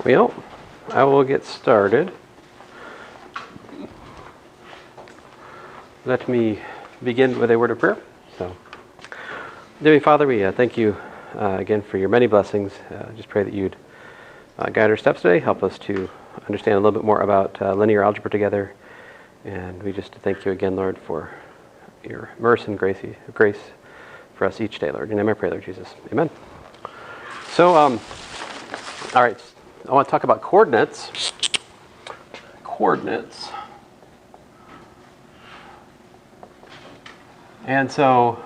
Well, I will get started. Let me begin with a word of prayer. So, dear Father, we thank you again for your many blessings. Just pray that you'd guide our steps today, help us to understand a little bit more about linear algebra together. And we just thank you again, Lord, for your mercy and grace for us each day, Lord. In your name I pray, Lord Jesus. Amen. So, all right, I want to talk about coordinates. And so,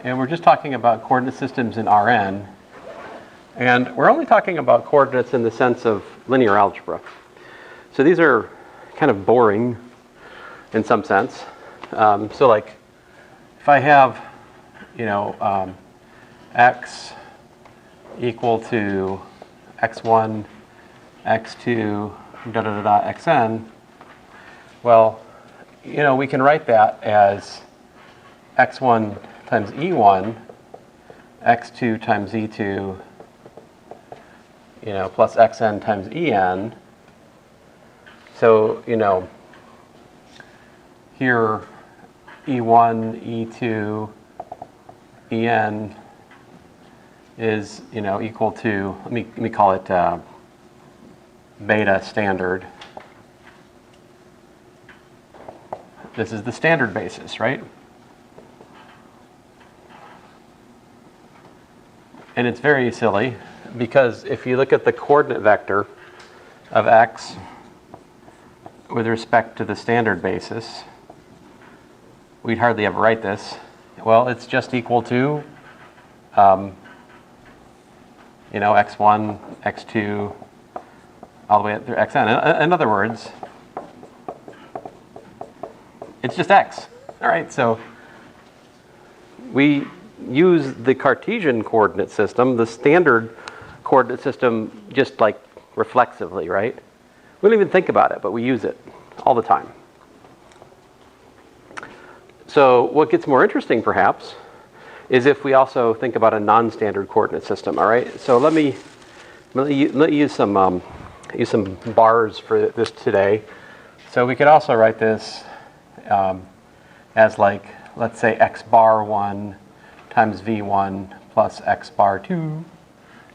we're just talking about coordinate systems in Rn. And we're only talking about coordinates in the sense of linear algebra. So these are kind of boring in some sense. So like, if I have, x equal to x1, x2, xn, well, we can write that as x1 times e1, x2 times e2, plus xn times en. So, here e1, e2, en is, equal to, let me call it beta standard. This is the standard basis, right? And it's very silly because if you look at the coordinate vector of x with respect to the standard basis, we'd hardly ever write this. Well, it's just equal to, x1, x2, all the way up through xn. In other words, it's just x. All right, so we use the Cartesian coordinate system, the standard coordinate system, just like reflexively, right? We don't even think about it, but we use it all the time. So what gets more interesting, perhaps, is if we also think about a non-standard coordinate system. All right. So let me use some bars for this today. So we could also write this as like, let's say x bar 1 times v1 plus x bar 2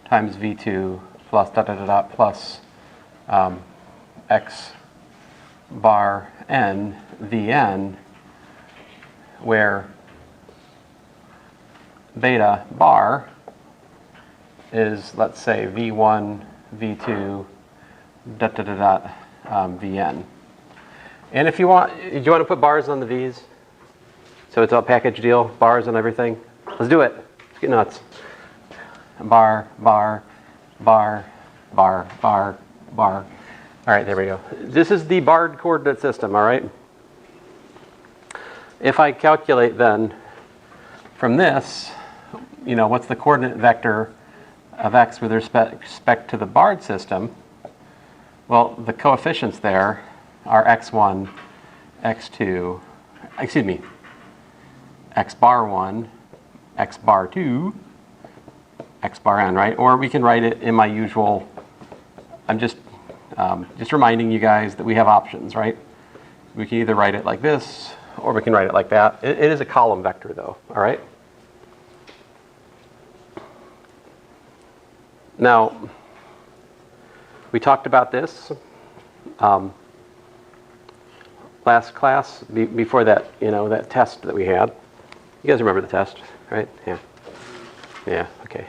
times v2 plus plus x bar n vn, where beta bar is, let's say, v1, v2, vn. And if you want, do you want to put bars on the v's? So it's a package deal, bars on everything? Let's do it. Let's get nuts. Bar, bar, bar, bar, bar, bar. All right, there we go. This is the barred coordinate system, all right? If I calculate then from this, what's the coordinate vector of x with respect to the barred system? Well, the coefficients there are x1, x2, x bar 1, x bar 2, x bar n, right? Or we can write it in my usual, I'm just reminding you guys that we have options, right? We can either write it like this, or we can write it like that. It is a column vector, though, all right? Now, we talked about this last class, before that, that test that we had. You guys remember the test, right? Yeah. Yeah, okay.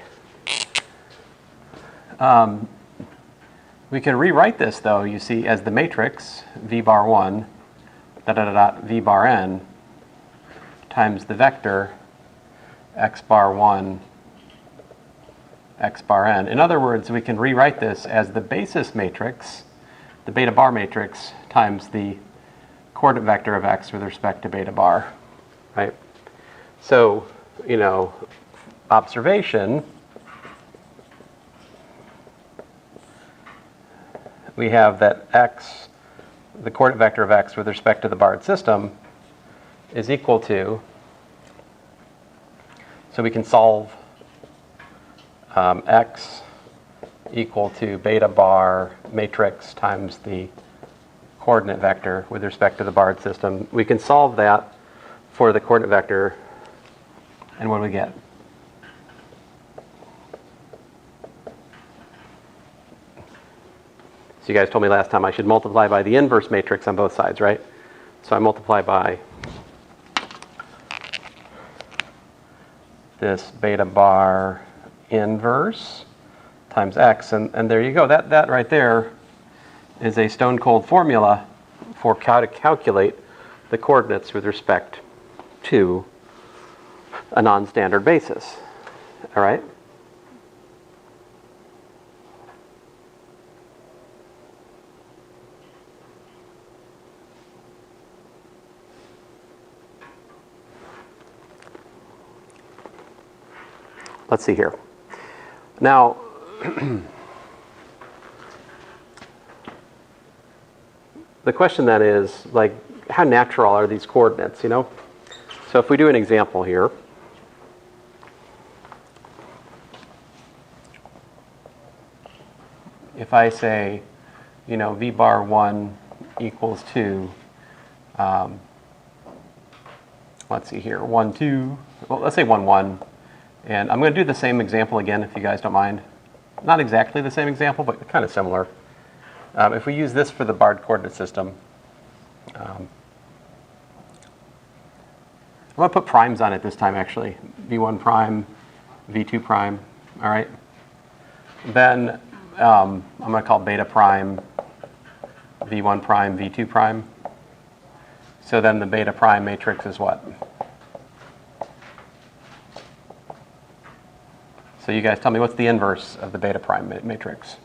We can rewrite this, though, you see, as the matrix v bar 1 v bar n times the vector x bar 1 x bar n. In other words, we can rewrite this as the basis matrix, the beta bar matrix, times the coordinate vector of x with respect to beta bar, right? So, observation, we have that x, the coordinate vector of x with respect to the barred system, is equal to, so we can solve x equal to beta bar matrix times the coordinate vector with respect to the barred system. We can solve that for the coordinate vector, and what do we get? So you guys told me last time I should multiply by the inverse matrix on both sides, right? So I multiply by this beta bar inverse times x, and there you go. That right there is a stone cold formula for how to calculate the coordinates with respect to a non-standard basis. All right? Let's see here. Now, the question then is, like, how natural are these coordinates, you know? So if we do an example here, if I say, you know, v bar 1 equals 2, let's see here, 1, 2, well, let's say 1, 1. And I'm going to do the same example again, if you guys don't mind. Not exactly the same example, but kind of similar. If we use this for the barred coordinate system, I'm going to put primes on it this time, actually. v1 prime, v2 prime, all right? Then I'm going to call beta prime v1 prime, v2 prime. So then the beta prime matrix is what? So you guys tell me, what's the inverse of the beta prime matrix?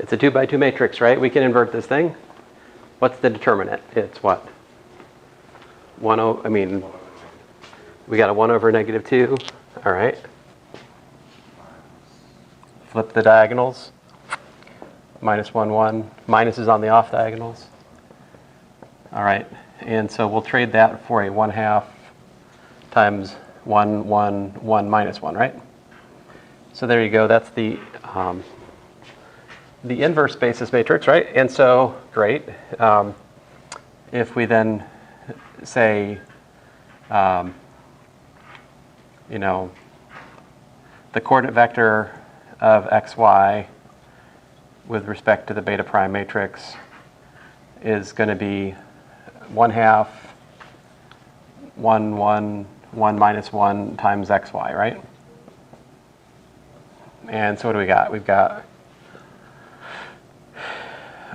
It's a 2 by 2 matrix, right? We can invert this thing. What's the determinant? It's what? We got a 1 over negative 2. All right. Flip the diagonals. Minus 1, 1. Minus is on the off diagonals. All right. And so we'll trade that for a 1/2 times 1, 1, 1 minus 1, right? So there you go. That's the inverse basis matrix, right? And so, great. If we then say, you know, the coordinate vector of xy with respect to the beta prime matrix is going to be 1/2, 1, 1, 1 minus 1 times xy, right? And so what do we got? We've got,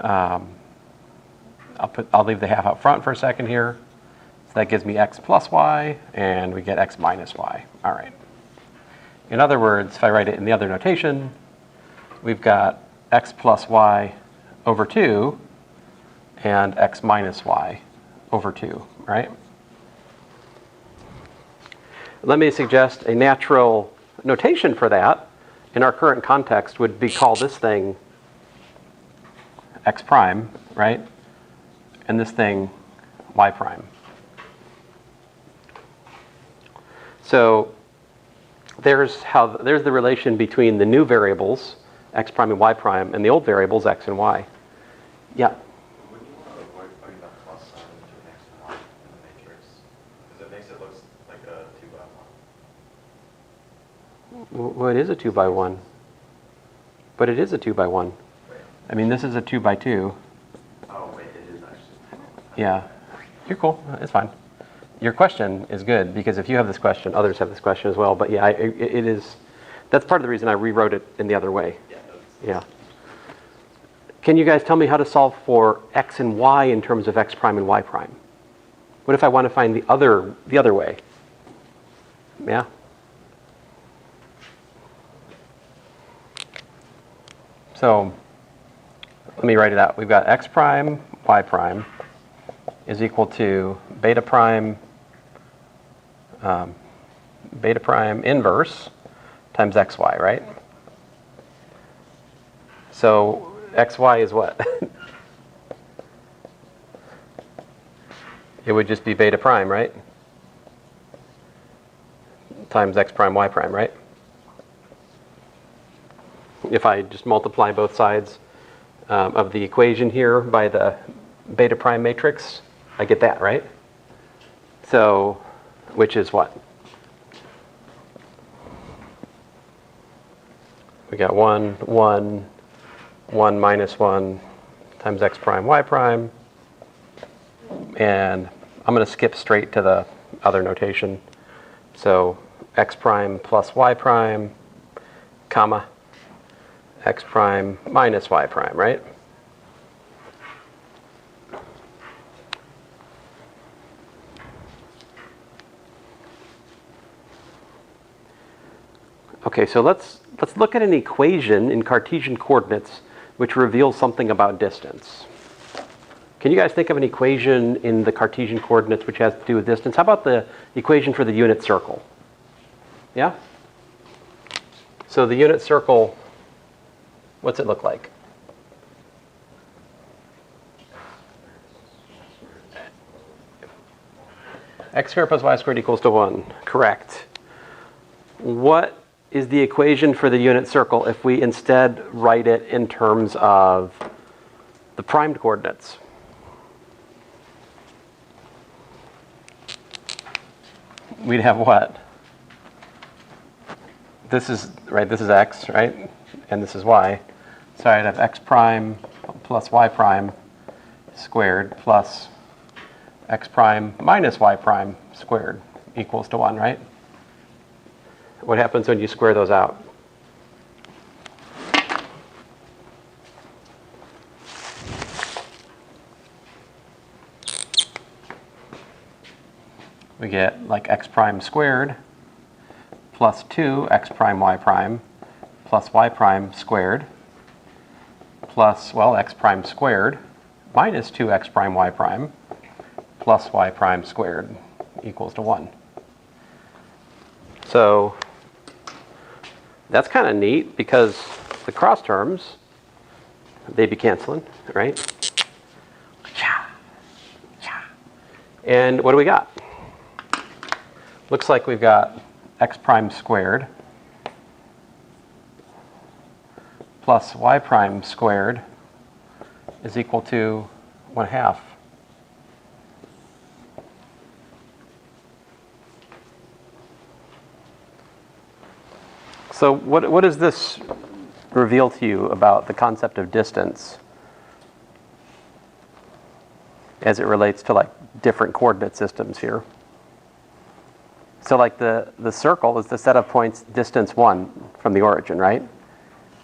I'll leave the half out front for a second here. So that gives me x plus y, and we get x minus y. All right. In other words, if I write it in the other notation, we've got x plus y over 2 and x minus y over 2, right? Let me suggest a natural notation for that in our current context would be call this thing x prime, right? And this thing y prime. So there's the relation between the new variables, x prime and y prime, and the old variables, x and y. Yeah? Would you want to avoid putting that plus sign into an x and y in the matrix? Because it makes it look like a 2 by 1. Well, it is a 2 by 1. But it is a 2 by 1. Wait. I mean, this is a 2 by 2. Oh, wait, it is actually. Yeah. You're cool. It's fine. Your question is good, because if you have this question, others have this question as well. But yeah, it is. That's part of the reason I rewrote it in the other way. Yeah. Can you guys tell me how to solve for x and y in terms of x prime and y prime? What if I want to find the other way? Yeah? So let me write it out. We've got x prime, y prime is equal to beta prime beta prime inverse times xy, right? So xy is what? It would just be beta prime, right? Times x prime, y prime, right? If I just multiply both sides of the equation here by the beta prime matrix, I get that, right? So, which is what? We got 1, 1, 1 minus 1 times x prime, y prime. And I'm going to skip straight to the other notation. So x prime plus y prime, comma, x prime minus y prime, right? Okay, so let's look at an equation in Cartesian coordinates which reveals something about distance. Can you guys think of an equation in the Cartesian coordinates which has to do with distance? How about the equation for the unit circle? Yeah? So the unit circle, what's it look like? X squared plus y squared equals to 1. Correct. What is the equation for the unit circle if we instead write it in terms of the primed coordinates? We'd have what? This is, right, this is x, right? And this is y. So I'd have x prime plus y prime squared plus x prime minus y prime squared equals to 1, right? What happens when you square those out? We get like x prime squared plus 2 x prime y prime plus y prime squared plus, well, x prime squared minus 2x prime y prime plus y prime squared equals to 1. So that's kind of neat because the cross terms, they'd be canceling, right? And what do we got? Looks like we've got x prime squared plus y prime squared is equal to 1/2. So what does this reveal to you about the concept of distance as it relates to like different coordinate systems here? So like the circle is the set of points distance 1 from the origin, right?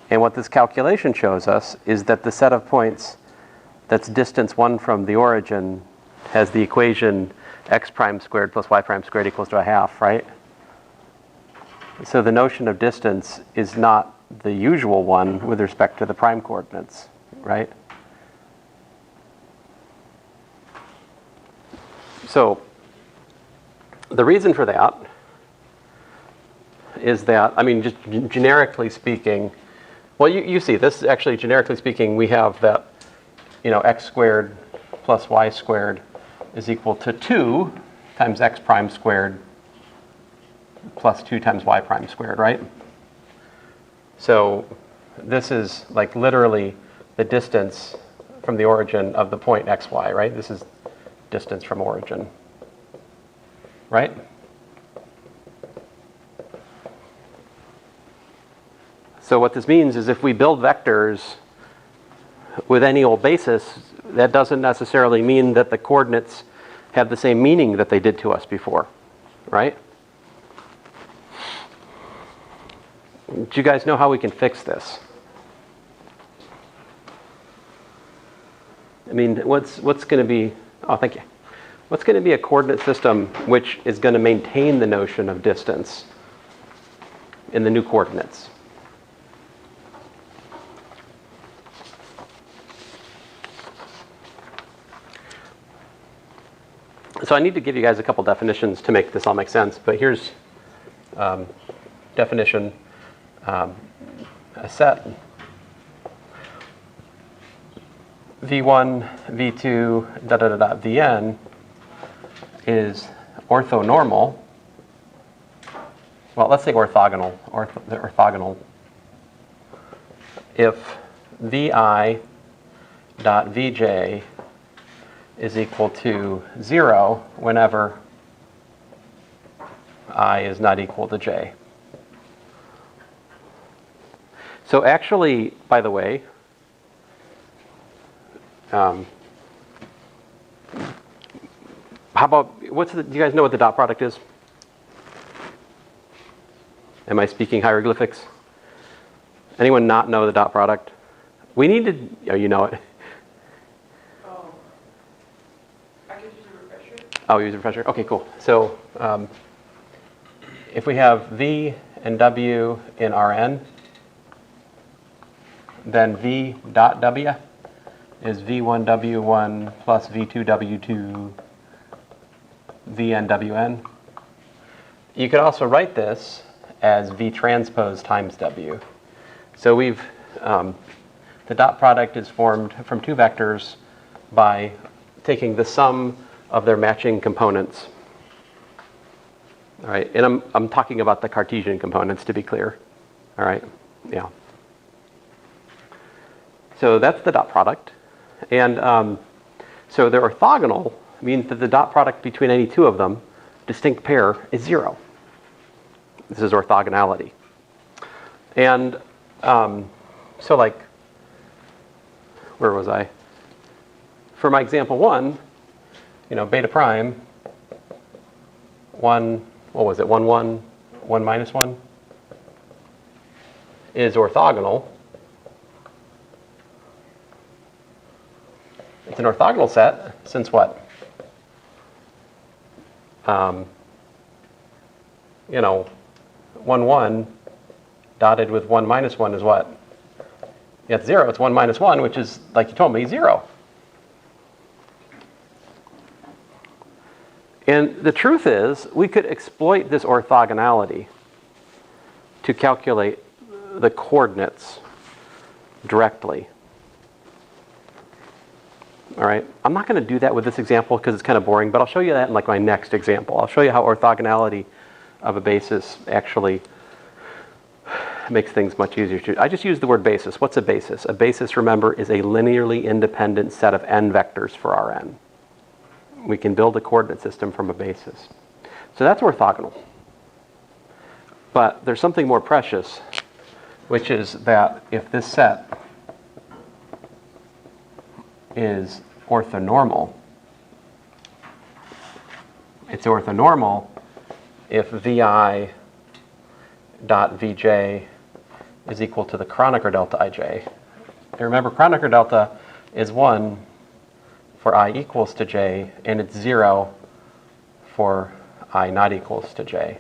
And what this calculation shows us is that the set of points that's distance 1 from the origin has the equation x prime squared plus y prime squared equals to 1/2, right? So the notion of distance is not the usual one with respect to the prime coordinates, right? So the reason for that is that, I mean, just generically speaking, well, you see this actually, generically speaking, we have that, you know, x squared plus y squared is equal to 2 times x prime squared plus 2 times y prime squared, right? So this is like literally the distance from the origin of the point xy, right? This is distance from origin, right? So what this means is if we build vectors with any old basis, that doesn't necessarily mean that the coordinates have the same meaning that they did to us before, right? Do you guys know how we can fix this? I mean, what's going to be, oh, thank you. What's going to be a coordinate system which is going to maintain the notion of distance in the new coordinates? So I need to give you guys a couple definitions to make this all make sense, but here's definition, a set V1, V2, da da da da, Vn is orthonormal. Well, let's say orthogonal, orthogonal if Vi dot Vj is equal to 0 whenever I is not equal to j. So actually, by the way, how about, do you guys know what the dot product is? Am I speaking hieroglyphics? Anyone not know the dot product? We need to, oh, you know it. Oh, I could use a refresher. Oh, use a refresher? Okay, cool. So if we have V and W in Rn, then V dot W is V1W1 plus V2W2 VNWN. You could also write this as V transpose times W. So we've, the dot product is formed from two vectors by taking the sum of their matching components. All right, and I'm talking about the Cartesian components to be clear. All right, yeah. So that's the dot product. And so they're orthogonal, means that the dot product between any two of them, distinct pair, is 0. This is orthogonality. And so like, where was I? For my example 1, you know, beta prime, 1, what was it, 1, 1, 1 minus 1, is orthogonal. It's an orthogonal set, since what? You know, 1, 1 dotted with 1 minus 1 is what? Yeah, it's 0. It's 1 minus 1, which is, like you told me, 0. And the truth is, we could exploit this orthogonality to calculate the coordinates directly. All right, I'm not going to do that with this example because it's kind of boring, but I'll show you that in like my next example. I'll show you how orthogonality of a basis actually makes things much easier to. I just use the word basis. What's a basis? A basis, remember, is a linearly independent set of n vectors for Rn. We can build a coordinate system from a basis. So that's orthogonal. But there's something more precious, which is that if this set is orthonormal, it's orthonormal if Vi dot Vj is equal to the Kronecker delta Ij. And remember, Kronecker delta is 1 for I equals to j, and it's 0 for I not equals to j.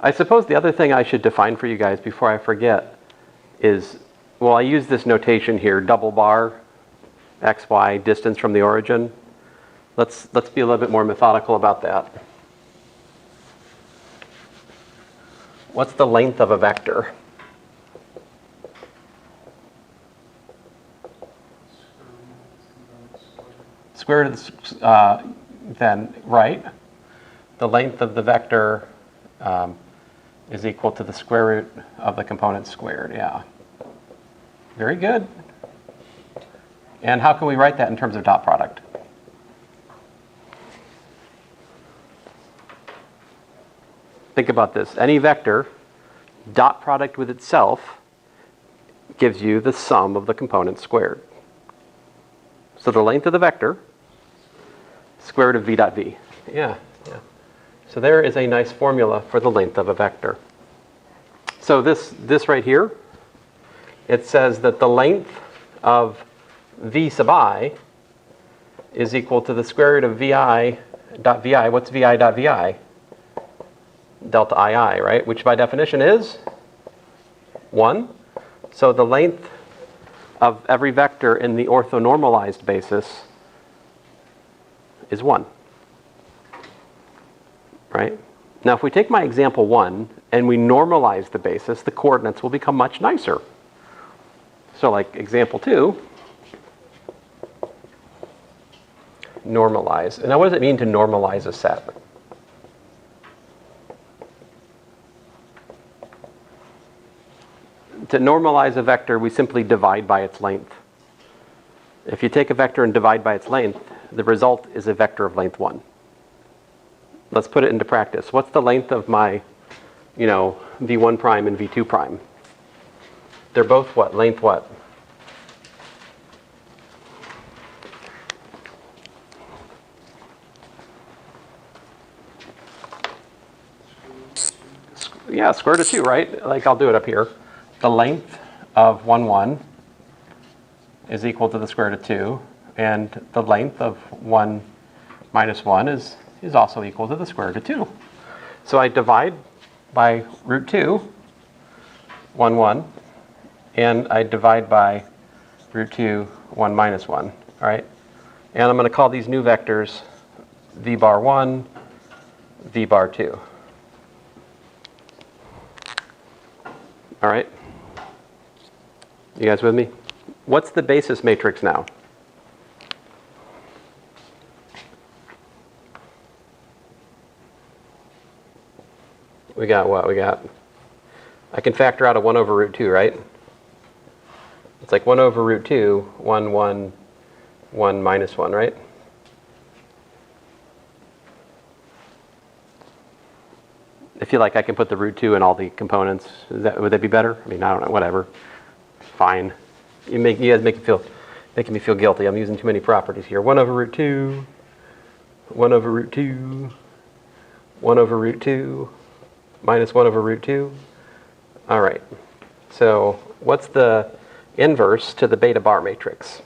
I suppose the other thing I should define for you guys before I forget is, well, I use this notation here, double bar, x, y, distance from the origin. Let's be a little bit more methodical about that. What's the length of a vector? Square root of the, then, right? The length of the vector is equal to the square root of the component squared, yeah. Very good. And how can we write that in terms of dot product? Think about this. Any vector, dot product with itself, gives you the sum of the components squared. So the length of the vector, square root of v dot v. Yeah. So there is a nice formula for the length of a vector. So this right here, it says that the length of v sub I is equal to the square root of vi dot vi. What's vi dot vi? Delta ii, right? Which by definition is 1. So the length of every vector in the orthonormalized basis is 1. Right? Now, if we take my example 1 and we normalize the basis, the coordinates will become much nicer. So like example 2, normalize. And now what does it mean to normalize a set? To normalize a vector, we simply divide by its length. If you take a vector and divide by its length, the result is a vector of length 1. Let's put it into practice. What's the length of my, v1 prime and v2 prime? They're both what? Length what? Yeah, square root of 2, right? Like I'll do it up here. The length of 1, 1 is equal to the square root of 2, and the length of 1 minus 1 is also equal to the square root of 2. So I divide by root 2, 1, 1, and I divide by root 2, 1 minus 1, all right? And I'm going to call these new vectors v bar 1, v bar 2. All right? You guys with me? What's the basis matrix now? We got what? I can factor out a 1 over root 2, right? It's like 1 over root 2, 1, 1, 1 minus 1, right? If you like, I can put the root 2 in all the components. Would that be better? I mean, I don't know, whatever. Fine. You guys making me feel guilty. I'm using too many properties here. 1 over root 2, 1 over root 2, 1 over root 2, minus 1 over root 2. All right. So what's the inverse to the beta bar matrix?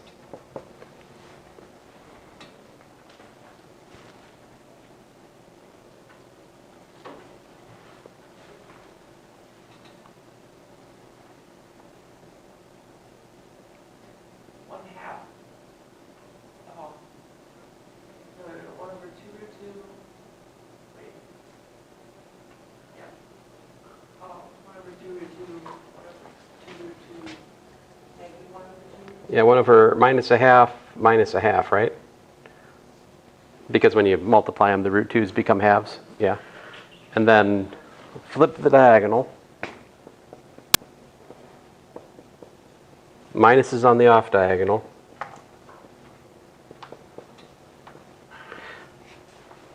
Yeah, 1 over minus a half, right? Because when you multiply them, the root 2's become halves, yeah. And then flip the diagonal. Minus is on the off diagonal.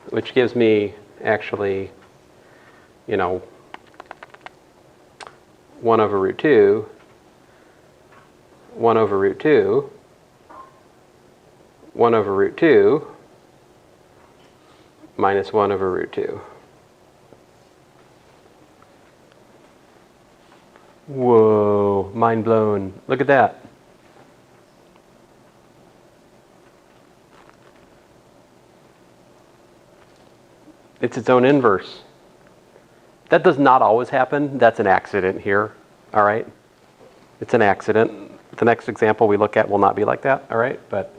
Which gives me, actually, 1 over root 2, 1 over root 2, 1 over root 2, minus 1 over root 2. Whoa, mind blown. Look at that. It's its own inverse. That does not always happen. That's an accident here, all right? It's an accident. The next example we look at will not be like that, all right? But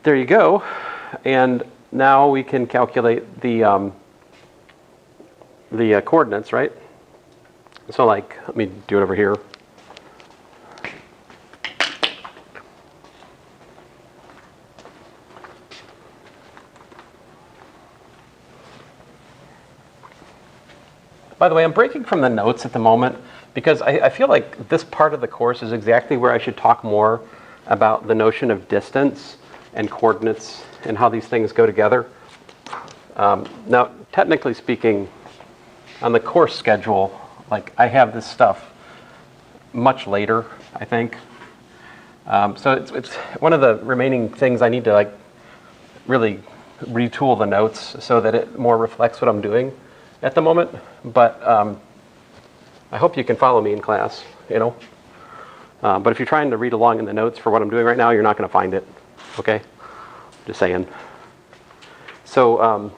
there you go. And now we can calculate the coordinates, right? So like, let me do it over here. By the way, I'm breaking from the notes at the moment because I feel like this part of the course is exactly where I should talk more about the notion of distance and coordinates and how these things go together. Now, technically speaking, on the course schedule, like I have this stuff much later, I think. So it's one of the remaining things I need to like really retool the notes so that it more reflects what I'm doing at the moment. But I hope you can follow me in class, But if you're trying to read along in the notes for what I'm doing right now, you're not going to find it, okay? Just saying. So, all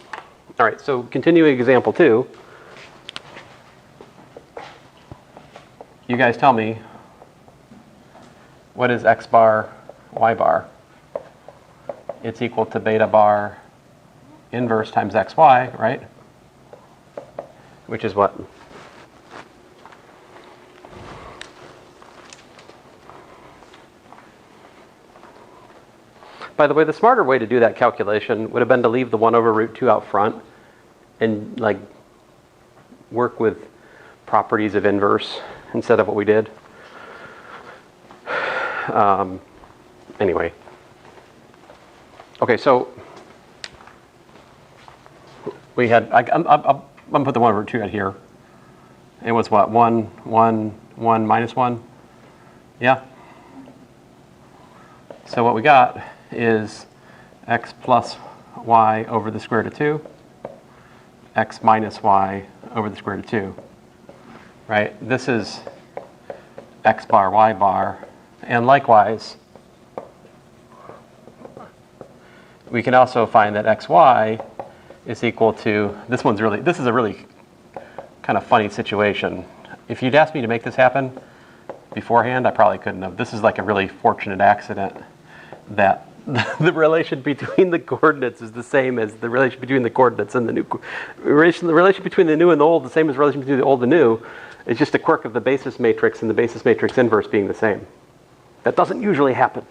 right, so continuing example 2. You guys tell me, what is x bar, y bar? It's equal to beta bar inverse times xy, right? Which is what? By the way, the smarter way to do that calculation would have been to leave the 1 over root 2 out front and like work with properties of inverse instead of what we did. Anyway. Okay, so we had, I'm going to put the 1 over 2 out here. It was what, 1, 1, 1, minus 1? Yeah? So what we got is x plus y over the square root of 2, x minus y over the square root of 2, right? This is x bar, y bar, and likewise, we can also find that xy is equal to, this is a really kind of funny situation. If you'd asked me to make this happen beforehand, I probably couldn't have. This is like a really fortunate accident that the relation between the coordinates is the same as the relation between the coordinates and the new. The relation between the new and the old, the same as the relation between the old and new. It's just a quirk of the basis matrix and the basis matrix inverse being the same. That doesn't usually happen,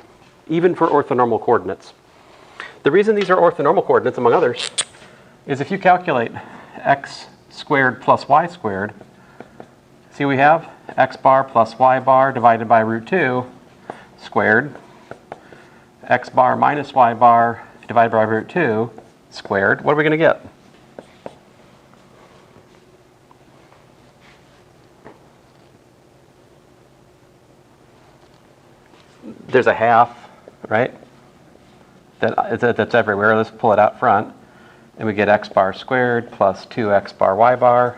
even for orthonormal coordinates. The reason these are orthonormal coordinates, among others, is if you calculate x squared plus y squared, see we have x bar plus y bar divided by root 2 squared, x bar minus y bar divided by root 2 squared. What are we going to get? There's a half, right? That's everywhere. Let's pull it out front. And we get x bar squared plus 2x bar y bar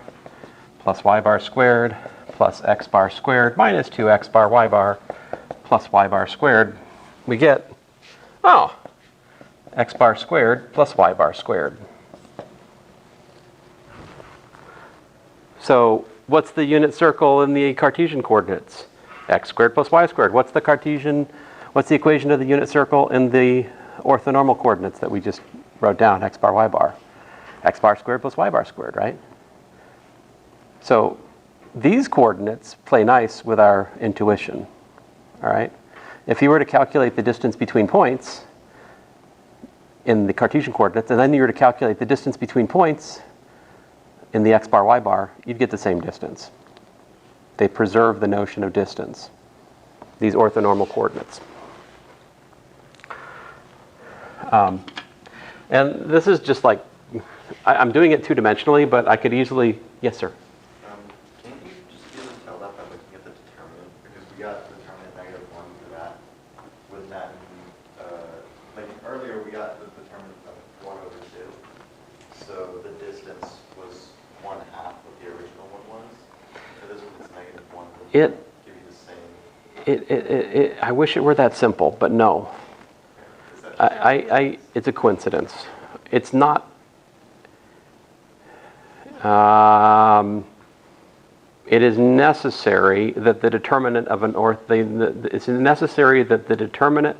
plus y bar squared plus x bar squared minus 2x bar y bar plus y bar squared. We get, oh, x bar squared plus y bar squared. So what's the unit circle in the Cartesian coordinates? X squared plus y squared. What's the equation of the unit circle in the orthonormal coordinates that we just wrote down, x bar, y bar? X bar squared plus y bar squared, right? So these coordinates play nice with our intuition, all right? If you were to calculate the distance between points in the Cartesian coordinates, and then you were to calculate the distance between points in the x bar, y bar, you'd get the same distance. They preserve the notion of distance, these orthonormal coordinates. And this is just like, I'm doing it two-dimensionally, but I could easily, yes, sir? Can you just easily tell that by looking at the determinant? Because we got the determinant -1 for that. Wouldn't that be, like earlier we got the determinant of 1 over 2. So the distance was 1/2 what the original one was. For this one it's -1. Would give you the same. I wish it were that simple, but no. It's a coincidence. It's not. It is necessary that the determinant of an it's necessary that the determinant.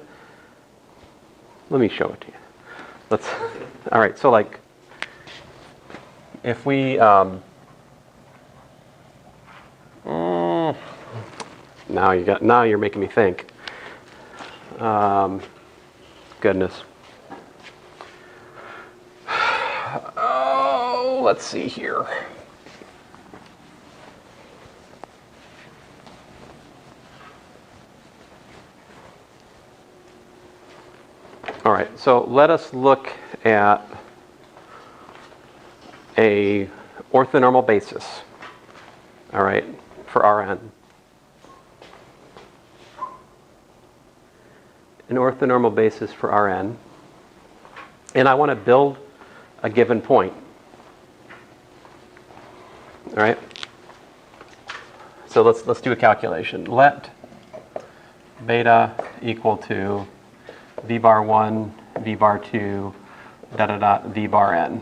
Let me show it to you. All right. So like, if we. Now you're making me think. Goodness. Oh, let's see here. All right, so let us look at a orthonormal basis, all right, for Rn. An orthonormal basis for Rn. And I want to build a given point. All right? So let's do a calculation. Let beta equal to v bar 1, v bar 2, v bar n.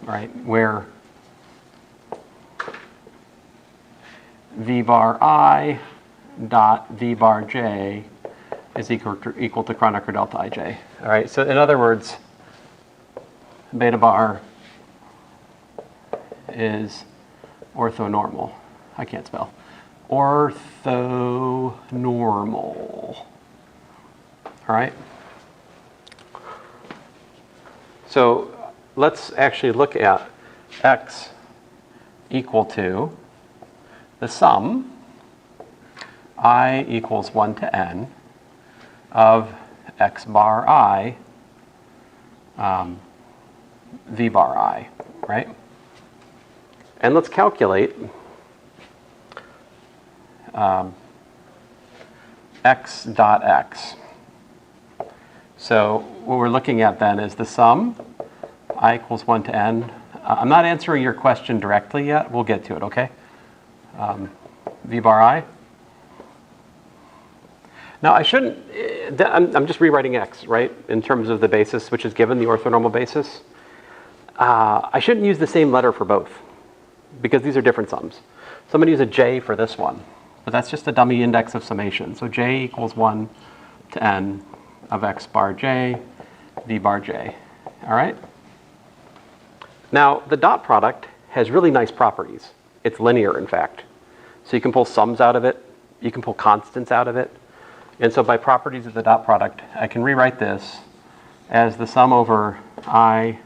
All right? Where v bar I dot v bar j is equal to Kronecker delta ij. All right, so in other words, beta bar is orthonormal. I can't spell. Orthonormal. All right? So let's actually look at x equal to the sum I equals 1 to n of x bar I, v bar I, right? And let's calculate x dot x. So what we're looking at then is the sum I equals 1 to n. I'm not answering your question directly yet. We'll get to it, okay? V bar I. Now I shouldn't, I'm just rewriting x, right? In terms of the basis, which is given, the orthonormal basis. I shouldn't use the same letter for both, because these are different sums. So I'm going to use a j for this one, but that's just a dummy index of summation. So j equals 1 to n of x bar j, v bar j. All right? Now, the dot product has really nice properties. It's linear, in fact. So you can pull sums out of it. You can pull constants out of it. And so by properties of the dot product, I can rewrite this as the sum over I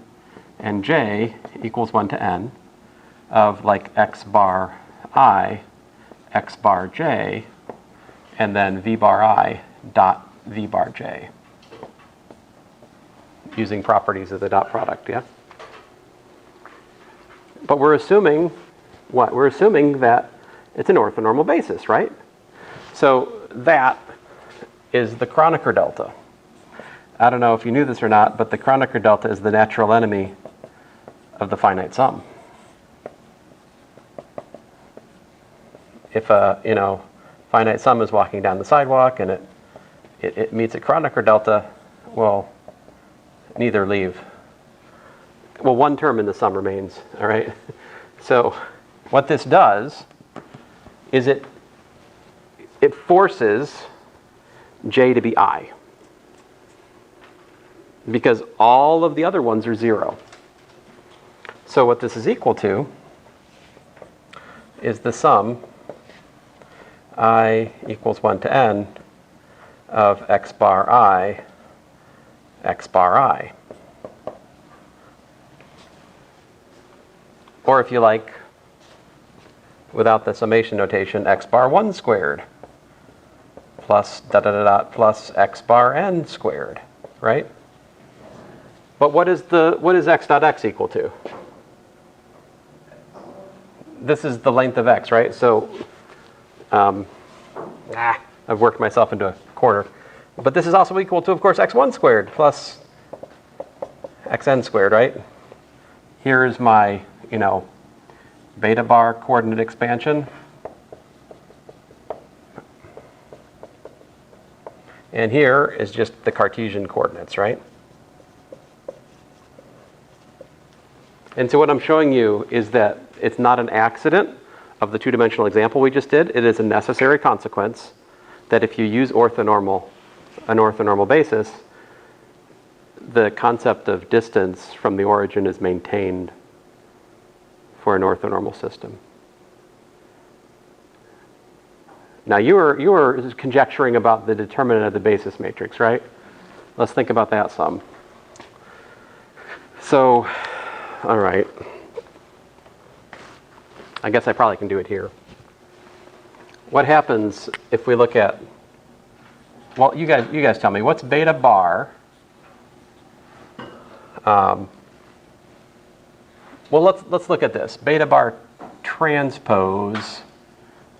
and j equals 1 to n of like x bar I, x bar j, and then v bar I dot v bar j, using properties of the dot product, yeah? But we're assuming what? We're assuming that it's an orthonormal basis, right? So that is the Kronecker delta. I don't know if you knew this or not, but the Kronecker delta is the natural enemy of the finite sum. If a finite sum is walking down the sidewalk and it meets a Kronecker delta, well, neither leave. Well, one term in the sum remains, all right? So what this does is it forces j to be I, because all of the other ones are 0. So what this is equal to is the sum I equals 1 to n of x bar I, x bar I. Or if you like, without the summation notation, x bar 1 squared plus dot dot dot plus x bar n squared, right? But what is x dot x equal to? This is the length of x, right? So I've worked myself into a corner. But this is also equal to, of course, x1 squared plus xn squared, right? Here's my, beta bar coordinate expansion. And here is just the Cartesian coordinates, right? And so what I'm showing you is that it's not an accident of the two-dimensional example we just did. It is a necessary consequence that if you use an orthonormal basis, the concept of distance from the origin is maintained for an orthonormal system. Now you were conjecturing about the determinant of the basis matrix, right? Let's think about that some. So, all right. I guess I probably can do it here. What happens if we look at, well, you guys tell me, what's beta bar? Well, let's look at this. Beta bar transpose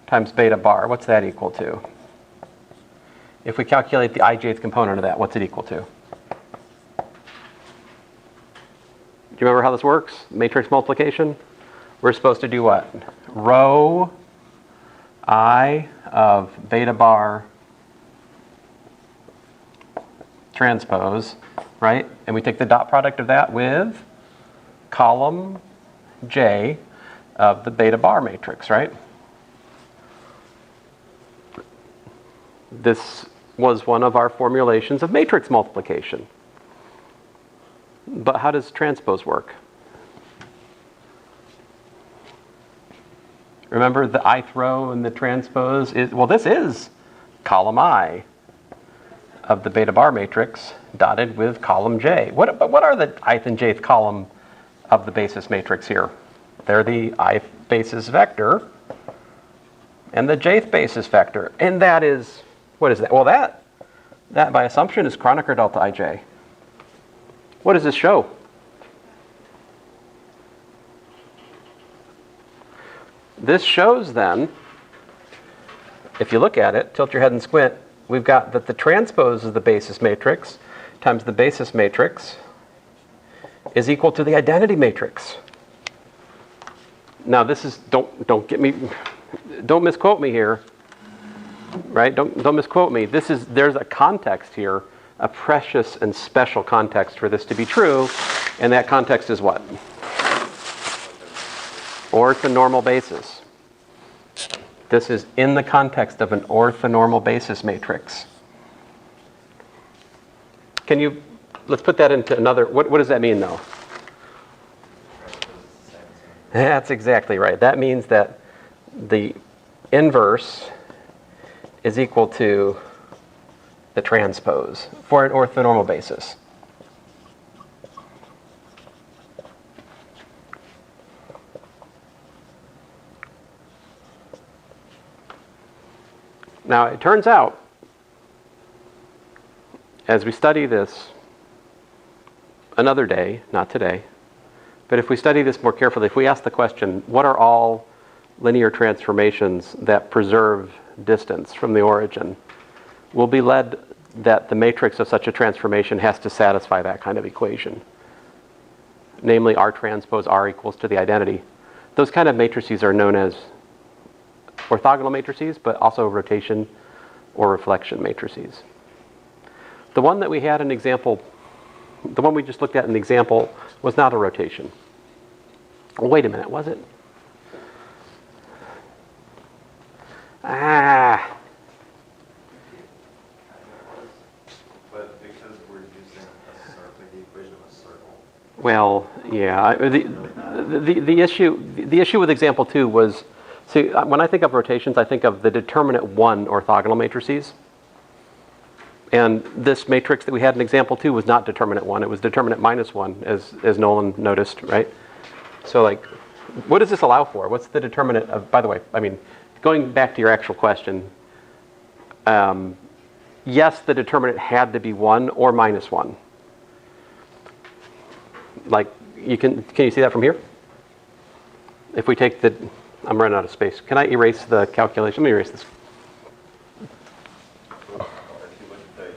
times beta bar. What's that equal to? If we calculate the ijth component of that, what's it equal to? Do you remember how this works? Matrix multiplication? We're supposed to do what? Rho I of beta bar transpose, right? And we take the dot product of that with column J of the beta bar matrix, right? This was one of our formulations of matrix multiplication. But how does transpose work? Remember the ith row and the transpose is, well, this is column I of the beta bar matrix dotted with column J. What are the ith and jth column of the basis matrix here? They're the ith basis vector and the jth basis vector. And that is, what is that? Well, that by assumption is Kronecker delta ij. What does this show? This shows then, if you look at it, tilt your head and squint, we've got that the transpose of the basis matrix times the basis matrix is equal to the identity matrix. Now this is, don't misquote me here, right? Don't misquote me. There's a context here, a precious and special context for this to be true, and that context is what? Orthonormal basis. This is in the context of an orthonormal basis matrix. Let's put that into another, what does that mean though? That's exactly right. That means that the inverse is equal to the transpose for an orthonormal basis. Now, it turns out, as we study this another day, not today, but if we study this more carefully, if we ask the question, what are all linear transformations that preserve distance from the origin, we'll be led that the matrix of such a transformation has to satisfy that kind of equation. Namely, R transpose R equals to the identity. Those kind of matrices are known as orthogonal matrices, but also rotation or reflection matrices. The one that we had an example, the one we just looked at in the example, was not a rotation. Oh, wait a minute, was it? But because we're using a circle, the equation of a circle. Well, yeah. The issue with example 2 was, see, when I think of rotations, I think of the determinant 1 orthogonal matrices. And this matrix that we had in example 2 was not determinant 1. It was determinant -1, as Nolan noticed, right? So, like, what does this allow for? What's the determinant of, by the way, I mean, going back to your actual question, yes, the determinant had to be 1 or -1. Like, can you see that from here? If we take the, I'm running out of space. Can I erase the calculation? Let me erase this. If you look at the 2.2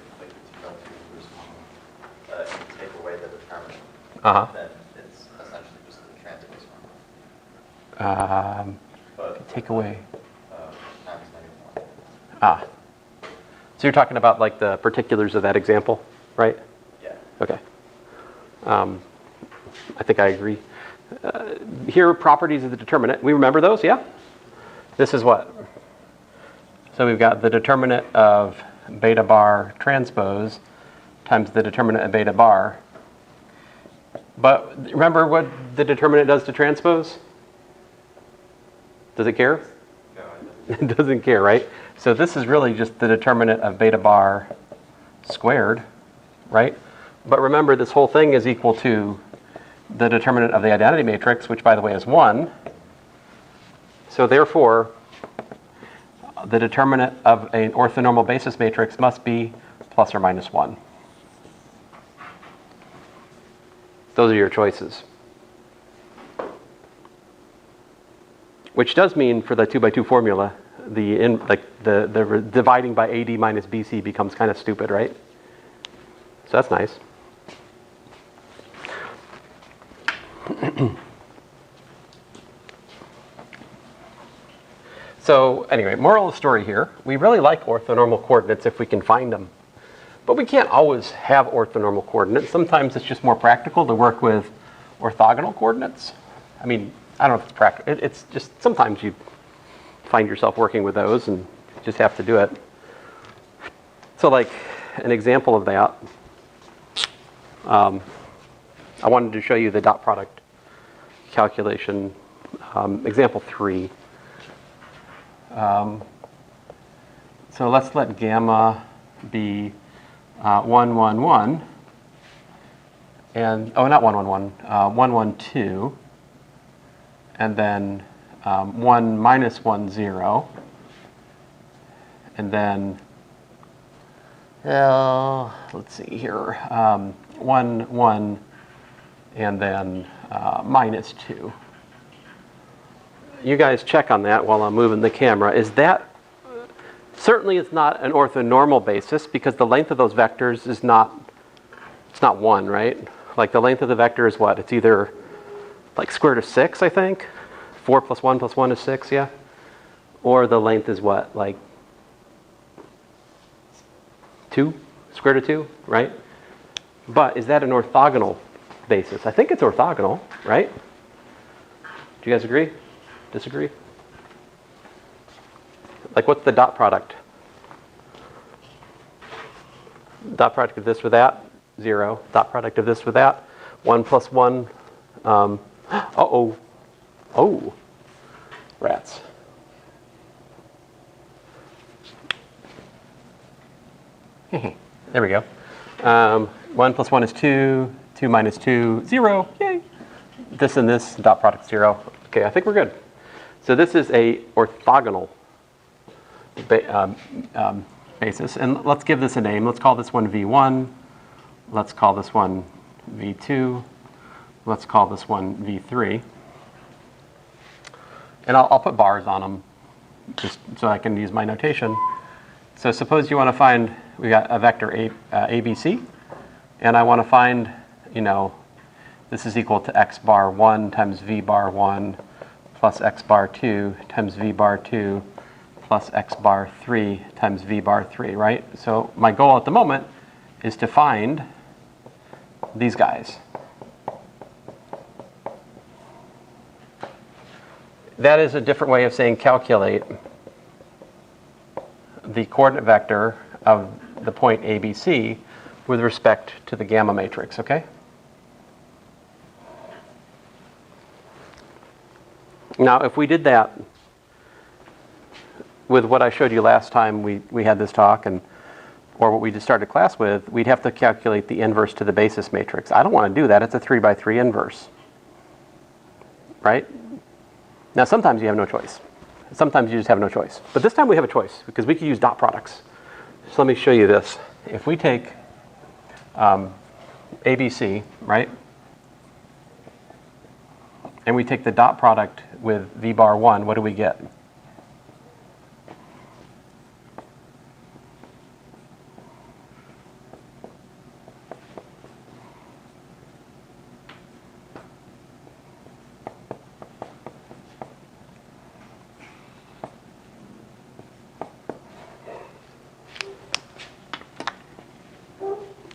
and you take away the determinant, then it's essentially just the transpose formula. But Take away. Times -1. So you're talking about like the particulars of that example, right? Yeah. Okay. I think I agree. Here are properties of the determinant. We remember those, yeah? This is what? So we've got the determinant of beta bar transpose times the determinant of beta bar. But remember what the determinant does to transpose? Does it care? No, It doesn't care, right? So this is really just the determinant of beta bar squared, right? But remember, this whole thing is equal to the determinant of the identity matrix, which, by the way, is 1. So therefore, the determinant of an orthonormal basis matrix must be plus or minus 1. Those are your choices. Which does mean, for the 2 by 2 formula, the dividing by AD minus BC becomes kind of stupid, right? So that's nice. So anyway, moral of the story here, we really like orthonormal coordinates if we can find them. But we can't always have orthonormal coordinates. Sometimes it's just more practical to work with orthogonal coordinates. I mean, I don't know if it's practical. It's just sometimes you find yourself working with those and you just have to do it. So like an example of that, I wanted to show you the dot product calculation, example 3. So let's let gamma be 1, 1, 1, and, oh, not 1, 1, 1, 1, 1, 2, and then 1, minus 1, 0, and then, let's see here, 1, 1, and then minus 2. You guys check on that while I'm moving the camera. Is that, certainly it's not an orthonormal basis because the length of those vectors is not, it's not 1, right? Like the length of the vector is what? It's either like square root of 6, I think. 4 plus 1 plus 1 is 6, yeah? Or the length is what? Like 2? Square root of 2, right? But is that an orthogonal basis? I think it's orthogonal, right? Do you guys agree? Disagree? Like what's the dot product? Dot product of this with that, 0. Dot product of this with that, 1 plus 1. Uh-oh. Oh, rats. There we go. 1 plus 1 is 2. 2 minus 2, 0. Yay. This and this, dot product 0. Okay, I think we're good. So this is a orthogonal basis. And let's give this a name. Let's call this one V1. Let's call this one V2. Let's call this one V3. And I'll put bars on them just so I can use my notation. So suppose you want to find, we got a vector ABC, and I want to find, you know, this is equal to x bar 1 times v bar 1 plus x bar 2 times v bar 2 plus x bar 3 times v bar 3, right? So my goal at the moment is to find these guys. That is a different way of saying calculate the coordinate vector of the point ABC with respect to the gamma matrix, okay? Now, if we did that with what I showed you last time we had this talk, and or what we just started class with, we'd have to calculate the inverse to the basis matrix. I don't want to do that. It's a 3 by 3 inverse, right? Now, sometimes you have no choice. Sometimes you just have no choice. But this time we have a choice because we could use dot products. So let me show you this. If we take ABC, right? And we take the dot product with v bar 1, what do we get?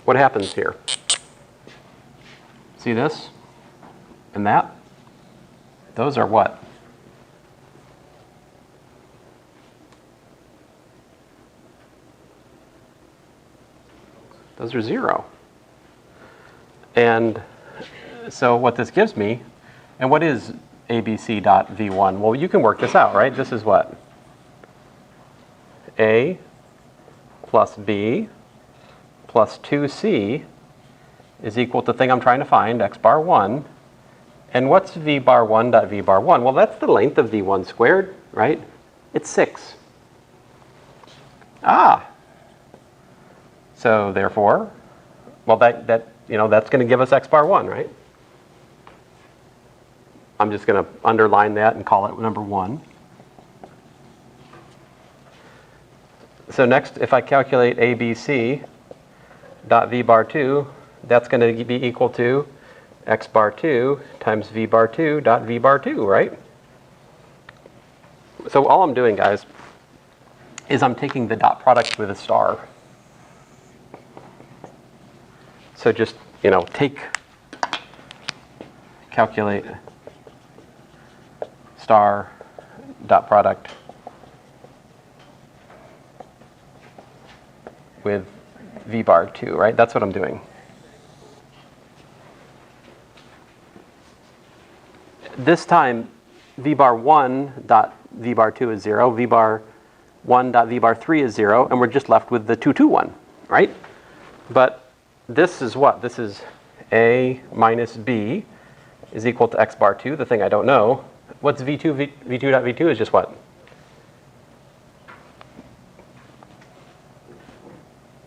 What happens here? See this and that? Those are what? Those are 0. And so what this gives me, and what is ABC dot V1? Well, you can work this out, right? This is what? A plus B plus 2C is equal to the thing I'm trying to find, x bar 1. And what's v bar 1 dot v bar 1? Well, that's the length of v1 squared, right? It's 6. Ah. So therefore, well, that's going to give us x bar 1, right? I'm just going to underline that and call it number 1. So next, if I calculate ABC dot v bar 2, that's going to be equal to x bar 2 times v bar 2 dot v bar 2, right? So all I'm doing, guys, is I'm taking the dot product with a star. So just, calculate star dot product with v bar 2, right? That's what I'm doing. This time, v bar 1 dot v bar 2 is 0, v bar 1 dot v bar 3 is 0, and we're just left with the 2, 2, 1, right? But this is what? This is a minus b is equal to x bar 2, the thing I don't know. What's v2? v2 dot v2 is just what?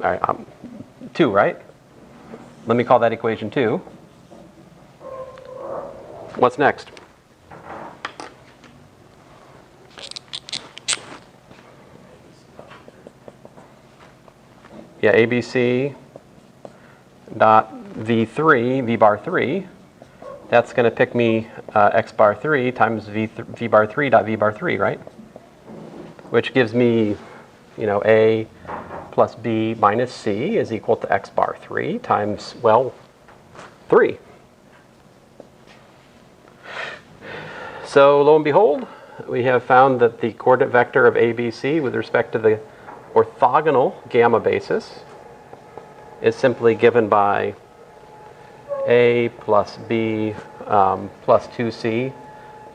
All right, 2, right? Let me call that equation 2. What's next? Yeah, ABC dot v3, v bar 3. That's going to pick me x bar 3 times v bar 3 dot v bar 3, right? Which gives me, a plus b minus c is equal to x bar 3 times, well, 3. So lo and behold, we have found that the coordinate vector of ABC with respect to the orthogonal gamma basis is simply given by a plus b plus 2c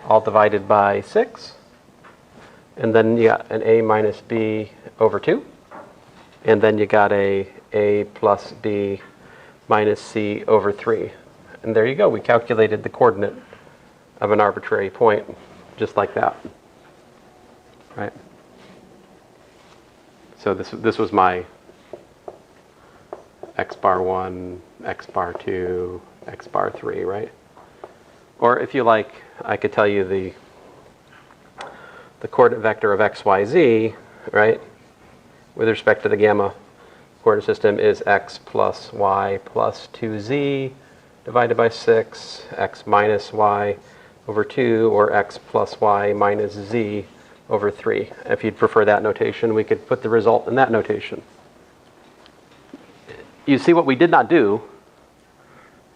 all divided by 6. And then you got an a minus b over 2. And then you got a plus b minus c over 3. And there you go. We calculated the coordinate of an arbitrary point just like that. Right? So this was my x bar 1, x bar 2, x bar 3, right? Or if you like, I could tell you the coordinate vector of x, y, z, right? With respect to the gamma coordinate system is x plus y plus 2z divided by 6, x minus y over 2, or x plus y minus z over 3. If you'd prefer that notation, we could put the result in that notation. You see what we did not do?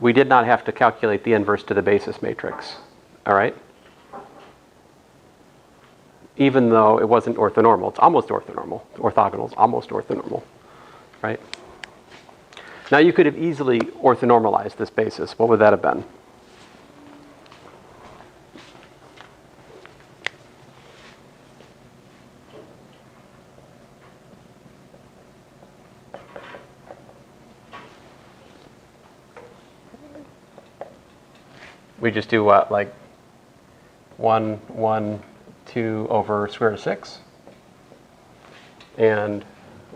We did not have to calculate the inverse to the basis matrix, all right? Even though it wasn't orthonormal. It's almost orthonormal. Orthogonal is almost orthonormal, right? Now you could have easily orthonormalized this basis. What would that have been? We just do what, like 1, 1, 2 over square root of 6, and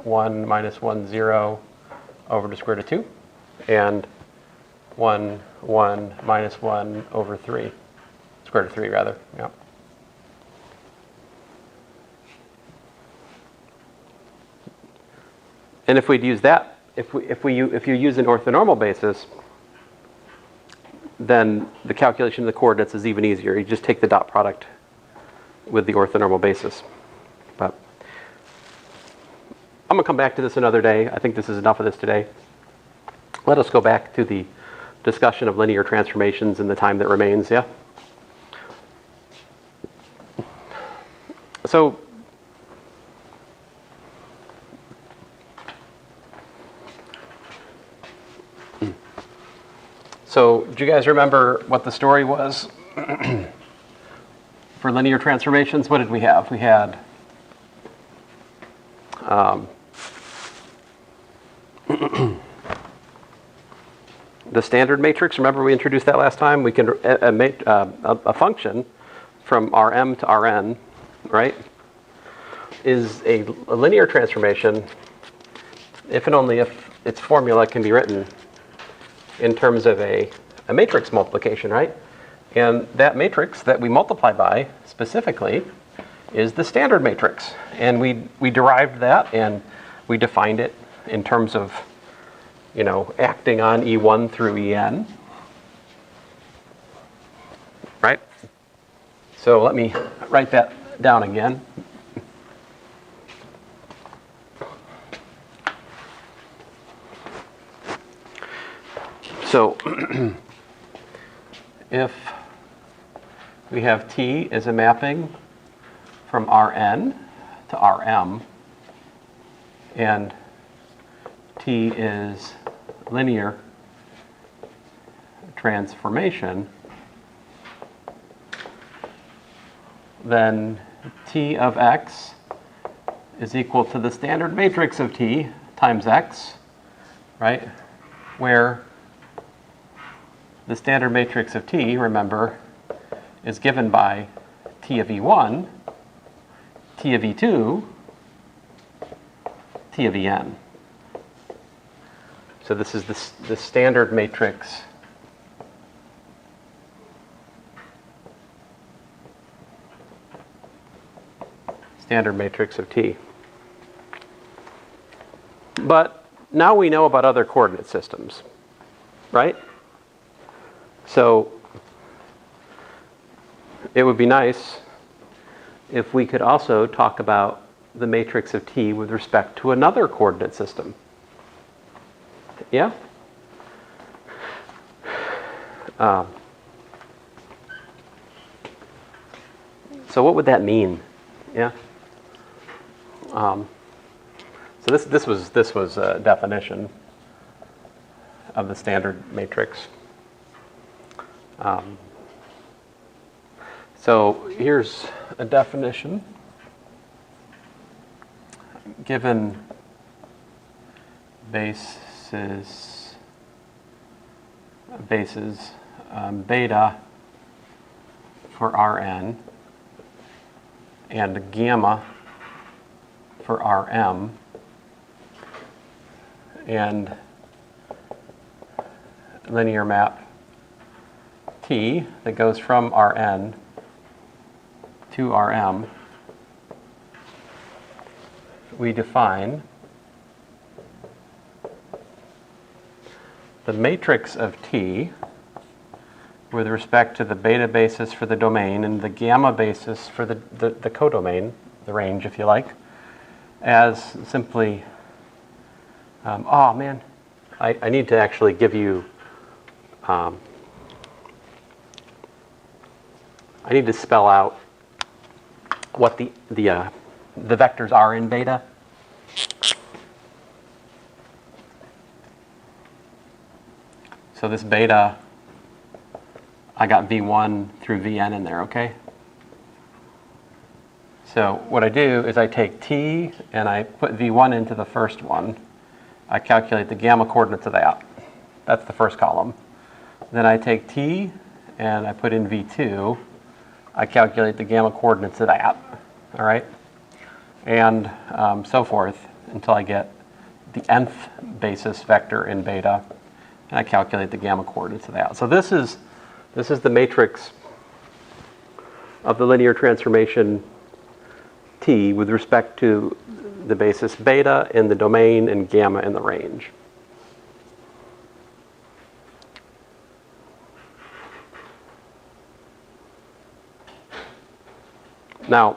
1 minus 1, 0 over the square root of 2, and 1, 1 minus 1 over 3, square root of 3 rather, yeah. And if we'd use that, if you use an orthonormal basis, then the calculation of the coordinates is even easier. You just take the dot product with the orthonormal basis. But I'm going to come back to this another day. I think this is enough of this today. Let us go back to the discussion of linear transformations in the time that remains, yeah? So do you guys remember what the story was for linear transformations? What did we have? We had the standard matrix. Remember we introduced that last time? We can make a function from Rm to Rn, right, is a linear transformation if and only if its formula can be written in terms of a matrix multiplication, right? And that matrix that we multiply by specifically is the standard matrix. And we derived that and we defined it in terms of, acting on E1 through En, right? So let me write that down again. So if we have T as a mapping from Rn to Rm, and T is linear transformation, then T of x is equal to the standard matrix of T times x, right? Where the standard matrix of T, remember, is given by T of E1, T of E2, T of En. So this is the standard matrix of T. But now we know about other coordinate systems, right? So it would be nice if we could also talk about the matrix of T with respect to another coordinate system. Yeah? So what would that mean? Yeah? So this was a definition of the standard matrix. So here's a definition. Given bases beta for Rn and gamma for Rm and linear map T that goes from Rn to Rm, we define the matrix of T with respect to the beta basis for the domain and the gamma basis for the codomain, the range if you like, as simply, oh man, I need to actually give you, I need to spell out what the vectors are in beta. So this beta, I got V1 through Vn in there, okay? So what I do is I take T and I put V1 into the first one. I calculate the gamma coordinates of that. That's the first column. Then I take T and I put in V2. I calculate the gamma coordinates of that, all right? And so forth until I get the nth basis vector in beta, and I calculate the gamma coordinates of that. So this is the matrix of the linear transformation T with respect to the basis beta in the domain and gamma in the range. Now,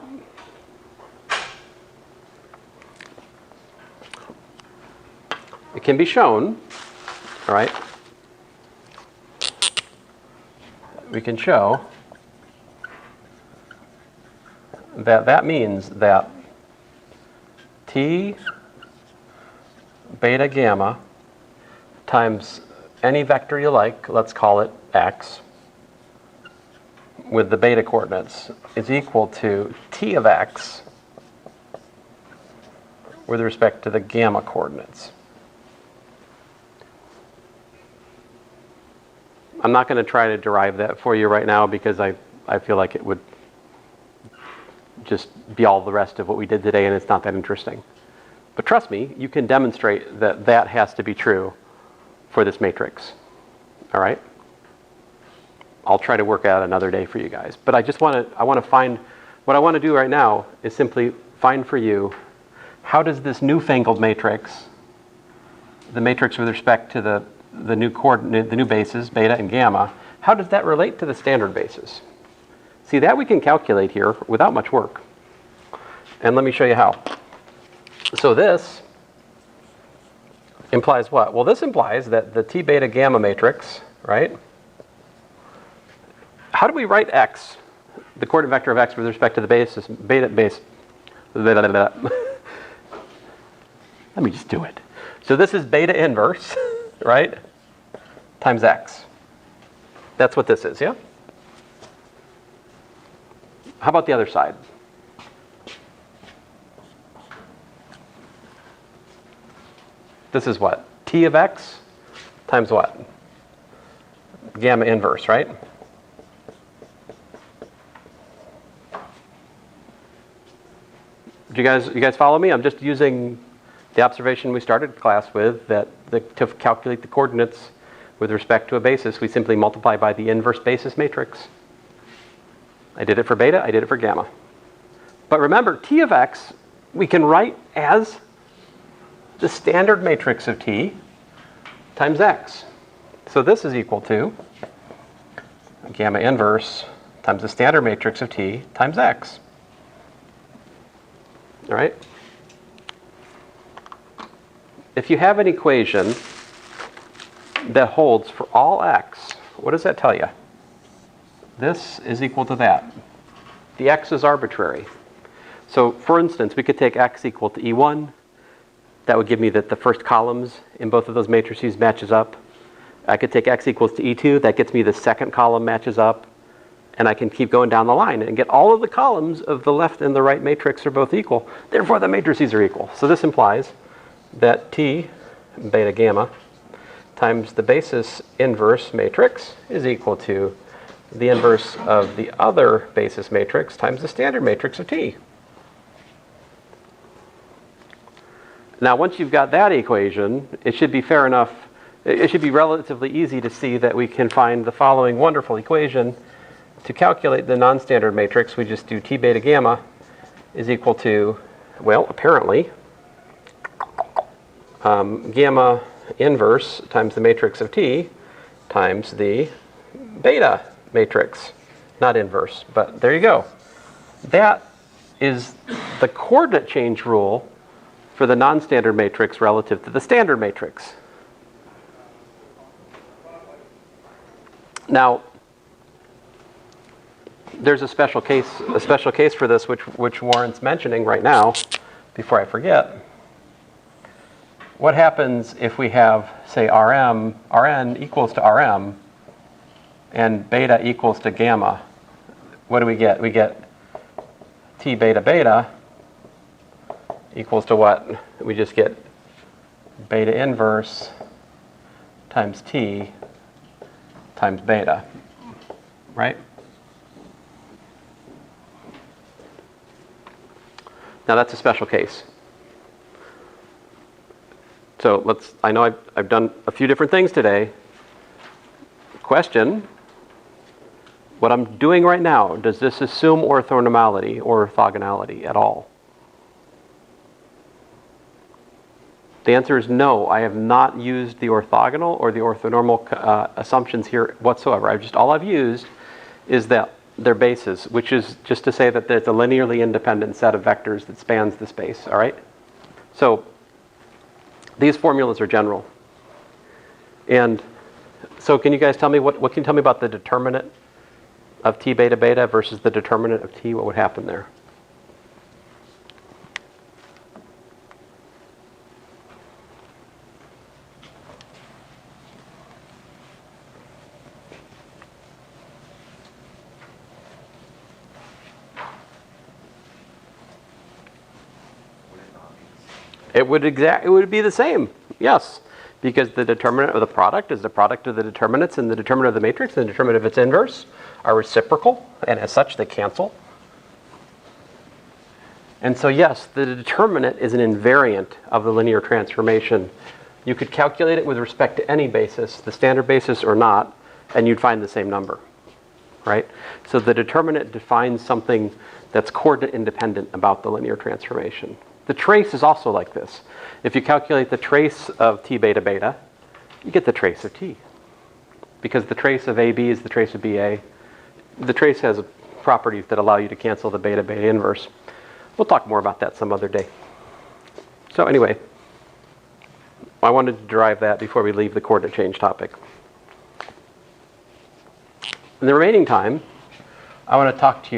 it can be shown, all right? We can show that that means that T beta gamma times any vector you like, let's call it x, with the beta coordinates is equal to T of x with respect to the gamma coordinates. I'm not going to try to derive that for you right now because I feel like it would just be all the rest of what we did today and it's not that interesting. But trust me, you can demonstrate that that has to be true for this matrix. All right? I'll try to work out another day for you guys. But I want to find, what I want to do right now is simply find for you, how does this newfangled matrix, the matrix with respect to the new coordinate, the new bases, beta and gamma, how does that relate to the standard basis? See, that we can calculate here without much work. And let me show you how. So this implies what? Well, this implies that the T beta gamma matrix, right? How do we write x, the coordinate vector of x with respect to the basis, beta base? Let me just do it. So this is beta inverse, right, times x. That's what this is, yeah? How about the other side? This is what? T of x times what? Gamma inverse, right? Do you guys follow me? I'm just using the observation we started class with, that to calculate the coordinates with respect to a basis, we simply multiply by the inverse basis matrix. I did it for beta, I did it for gamma. But remember, T of x we can write as the standard matrix of T times x. So this is equal to gamma inverse times the standard matrix of T times x. All right? If you have an equation that holds for all x, what does that tell you? This is equal to that. The x is arbitrary. So for instance, we could take x equal to E1. That would give me that the first columns in both of those matrices matches up. I could take x equals to E2. That gets me the second column matches up. And I can keep going down the line and get all of the columns of the left and the right matrix are both equal. Therefore, the matrices are equal. So this implies that T, beta gamma, times the basis inverse matrix is equal to the inverse of the other basis matrix times the standard matrix of T. Now, once you've got that equation, it should be fair enough, it should be relatively easy to see that we can find the following wonderful equation. To calculate the non-standard matrix, we just do T beta gamma is equal to, well, apparently, gamma inverse times the matrix of T times the beta matrix. Not inverse, but there you go. That is the coordinate change rule for the non-standard matrix relative to the standard matrix. Now, there's a special case for this which warrants mentioning right now before I forget. What happens if we have, say, Rn equals to Rm and beta equals to gamma? What do we get? We get T beta beta equals to what? We just get beta inverse times T times beta, right? Now that's a special case. So I know I've done a few different things today. Question, what I'm doing right now, does this assume orthonormality or orthogonality at all? The answer is no. I have not used the orthogonal or the orthonormal assumptions here whatsoever. All I've used is that their basis, which is just to say that there's a linearly independent set of vectors that spans the space, all right? So these formulas are general. And so can you guys tell me, what can you tell me about the determinant of T beta beta versus the determinant of T? What would happen there? It would be the same, yes, because the determinant of the product is the product of the determinants, and the determinant of the matrix and the determinant of its inverse are reciprocal, and as such they cancel. And so yes, the determinant is an invariant of the linear transformation. You could calculate it with respect to any basis, the standard basis or not, and you'd find the same number, right? So the determinant defines something that's coordinate independent about the linear transformation. The trace is also like this. If you calculate the trace of T beta beta, you get the trace of T. Because the trace of AB is the trace of BA. The trace has properties that allow you to cancel the beta beta inverse. We'll talk more about that some other day. So anyway, I wanted to derive that before we leave the coordinate change topic. In the remaining time, I want to talk to you